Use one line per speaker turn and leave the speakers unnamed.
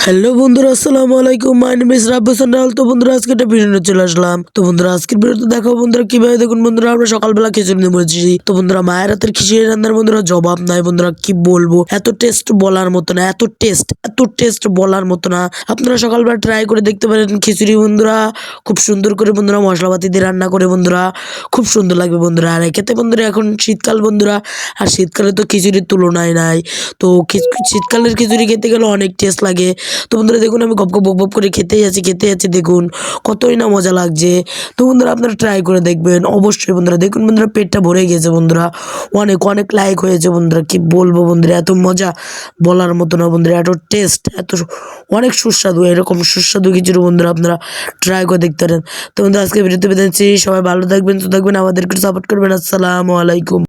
Hello বন্ধুরা, আসসালামু আলাইকুম। My name is রাব্বু Sanyal. তো বন্ধুরা, আজকে একটা ভিডিও নিয়ে চলে আসলাম। তো বন্ধুরা, আজকের ভিডিওতে দেখাবো বন্ধুরা কিভাবে, দেখুন বন্ধুরা, আমরা সকালবেলা খিচুড়ি নিয়ে বলেছি। তো বন্ধুরা, মায়ের হাতের খিচুড়ি রান্নার বন্ধুরা জবাব নাই। বন্ধুরা, কি বলবো, এত টেস্ট বলার মতো না, এত টেস্ট বলার মতো না। আপনারা সকালবেলা ট্রাই করে দেখতে পারেন খিচুড়ি বন্ধুরা। খুব সুন্দর করে বন্ধুরা মশলাপাতি দিয়ে রান্না করে বন্ধুরা, খুব সুন্দর লাগবে বন্ধুরা। আর খেতে বন্ধুরা এখন শীতকাল বন্ধুরা, আর শীতকালে তো খিচুড়ির তুলনায় নাই। তো শীতকালের খিচুড়ি খেতে গেলে অনেক টেস্ট লাগে। তো বন্ধুরা দেখুন, আমি গপ গপ বক বক করে খেতে যাচ্ছি, দেখুন কতই না মজা লাগছে। তো বন্ধুরা, আপনারা ট্রাই করে দেখবেন অবশ্যই বন্ধুরা। দেখুন বন্ধুরা, পেটটা ভরে গেছে বন্ধুরা, অনেক অনেক লাইক হয়েছে বন্ধুরা। কি বলবো বন্ধুরা, এত মজা বলার মতো না বন্ধুরা, এত টেস্ট, অনেক সুস্বাদু। এরকম সুস্বাদু খিচুড়ি বন্ধুরা আপনারা ট্রাই করে দেখতে পারেন। তো বন্ধুরা, আজকে ভিডিওতে বেঁধেছি, সবাই ভালো থাকবেন, সুস্থ থাকবেন, আমাদেরকে সাপোর্ট করবেন। আসসালামু আলাইকুম।